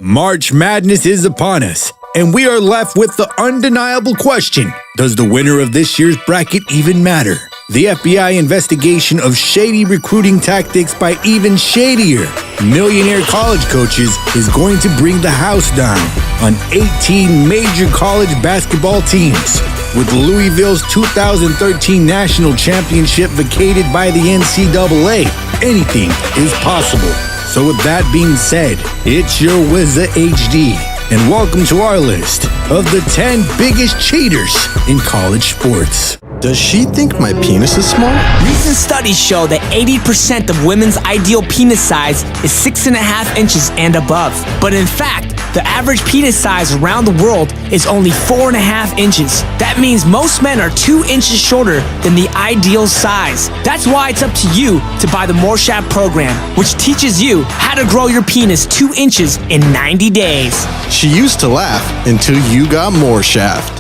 March Madness is upon us, and we are left with the undeniable question: does the winner of this year's bracket even matter? The FBI investigation of shady recruiting tactics by even shadier millionaire college coaches is going to bring the house down on 18 major college basketball teams. With Louisville's 2013 national championship vacated by the NCAA, anything is possible. So with that being said, it's your Wizza HD, and welcome to our list of the 10 biggest cheaters in college sports. Does she think my penis is small? Recent studies show that 80% of women's ideal penis size is 6.5 inches and above. But in fact, the average penis size around the world is only 4.5 inches. That means most men are 2 inches shorter than the ideal size. That's why it's up to you to buy the More Shaft program, which teaches you how to grow your penis 2 inches in 90 days. She used to laugh until you got More Shaft.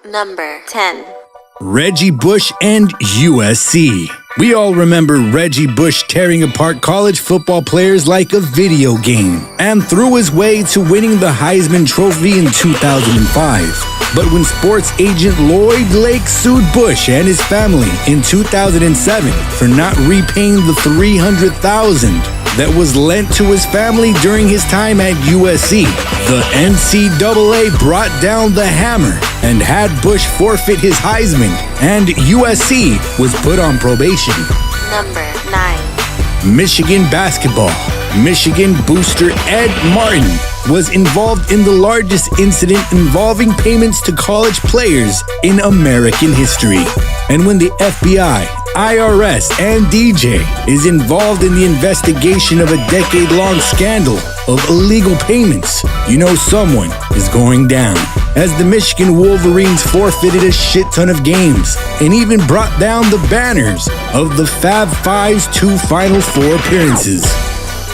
Number 10. Reggie Bush and USC. We all remember Reggie Bush tearing apart college football players like a video game, and threw his way to winning the Heisman Trophy in 2005. But when sports agent Lloyd Lake sued Bush and his family in 2007 for not repaying the $300,000 that was lent to his family during his time at USC, the NCAA brought down the hammer and had Bush forfeit his Heisman, and USC was put on probation. Number 9. Michigan basketball. Michigan booster Ed Martin was involved in the largest incident involving payments to college players in American history. And when the FBI, IRS, and DJ is involved in the investigation of a decade-long scandal of illegal payments, you know someone is going down. As the Michigan Wolverines forfeited a shit ton of games and even brought down the banners of the Fab Five's 2 Final Four appearances.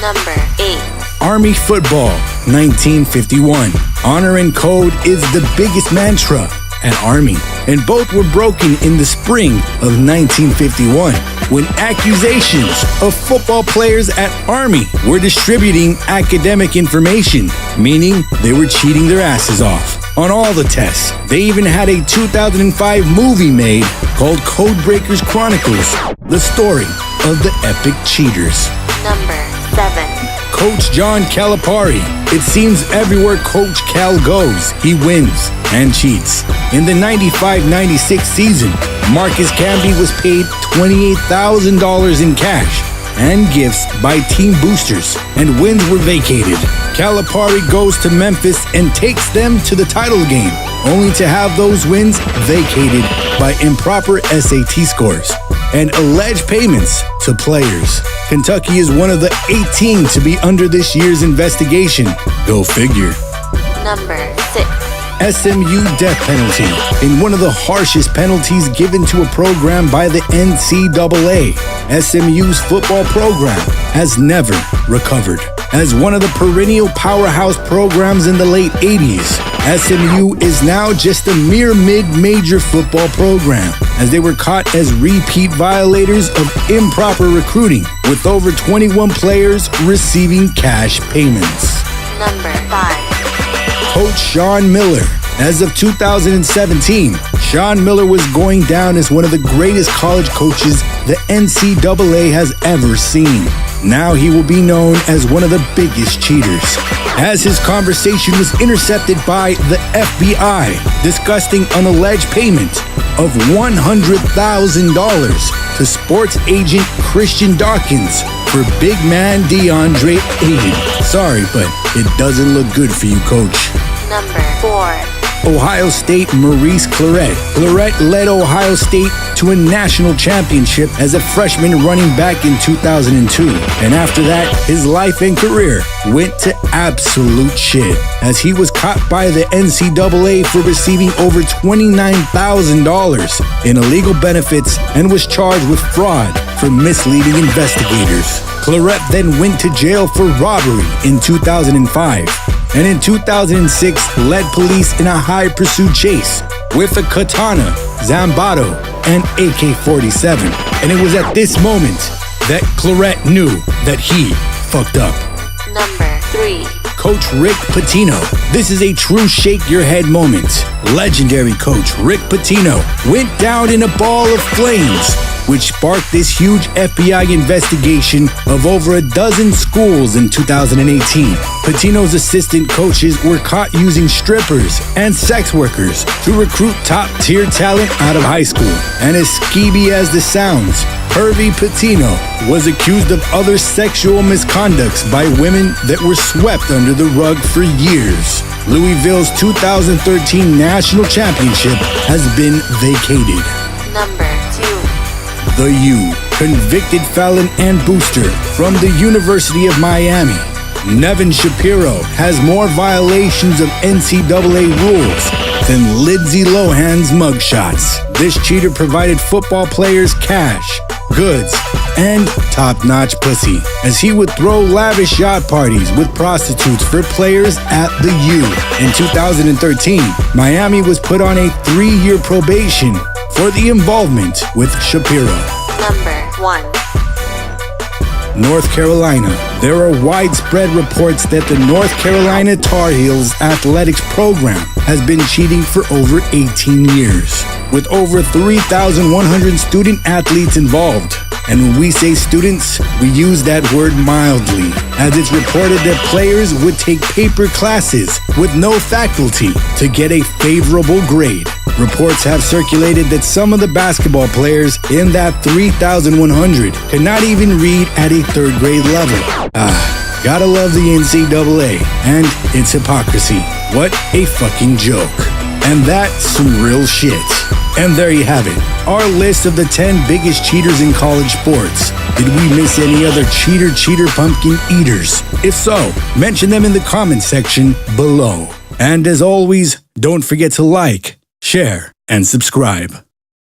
Number 8. Army football, 1951. Honor and code is the biggest mantra at Army, and both were broken in the spring of 1951 when accusations of football players at Army were distributing academic information, meaning they were cheating their asses off on all the tests. They even had a 2005 movie made called Codebreakers Chronicles, the story of the epic cheaters. Number 7. Coach John Calipari. It seems everywhere Coach Cal goes, he wins and cheats. In the 95-96 season, Marcus Camby was paid $28,000 in cash and gifts by team boosters, and wins were vacated. Calipari goes to Memphis and takes them to the title game, only to have those wins vacated by improper SAT scores and alleged payments to players. Kentucky is one of the 18 to be under this year's investigation. Go figure. Number 6. SMU Death Penalty. In one of the harshest penalties given to a program by the NCAA, SMU's football program has never recovered. As one of the perennial powerhouse programs in the late 80s, SMU is now just a mere mid-major football program, as they were caught as repeat violators of improper recruiting, with over 21 players receiving cash payments. Number 5. Coach Sean Miller. As of 2017, Sean Miller was going down as one of the greatest college coaches the NCAA has ever seen. Now he will be known as one of the biggest cheaters, as his conversation was intercepted by the FBI discussing an alleged payment of $100,000 to sports agent Christian Dawkins for big man DeAndre Ayton. Sorry, but it doesn't look good for you, Coach. Number 4. Ohio State Maurice Clarett. Clarett led Ohio State to a national championship as a freshman running back in 2002. And after that, his life and career went to absolute shit, as he was caught by the NCAA for receiving over $29,000 in illegal benefits and was charged with fraud for misleading investigators. Clarett then went to jail for robbery in 2005. And in 2006 led police in a high-pursuit chase with a katana, Zambato, and AK-47. And it was at this moment that Clarett knew that he fucked up. Number 3. Coach Rick Pitino. This is a true shake your head moment. Legendary coach Rick Pitino went down in a ball of flames, which sparked this huge FBI investigation of over a dozen schools in 2018. Pitino's assistant coaches were caught using strippers and sex workers to recruit top-tier talent out of high school. And as skeevy as this sounds, Pervy Pitino was accused of other sexual misconducts by women that were swept under the rug for years. Louisville's 2013 national championship has been vacated. Number 2. The U, convicted felon and booster from the University of Miami. Nevin Shapiro has more violations of NCAA rules than Lindsay Lohan's mugshots. This cheater provided football players cash, goods, and top-notch pussy, as he would throw lavish yacht parties with prostitutes for players at the U. In 2013, Miami was put on a 3-year probation for the involvement with Shapiro. Number 1. North Carolina. There are widespread reports that the North Carolina Tar Heels athletics program has been cheating for over 18 years, with over 3,100 student athletes involved. And when we say students, we use that word mildly, as it's reported that players would take paper classes with no faculty to get a favorable grade. Reports have circulated that some of the basketball players in that 3,100 could not even read at a 3rd grade level. Gotta love the NCAA and its hypocrisy. What a fucking joke. And that's some real shit. And there you have it, our list of the 10 biggest cheaters in college sports. Did we miss any other cheater pumpkin eaters? If so, mention them in the comment section below. And as always, don't forget to like, share, and subscribe.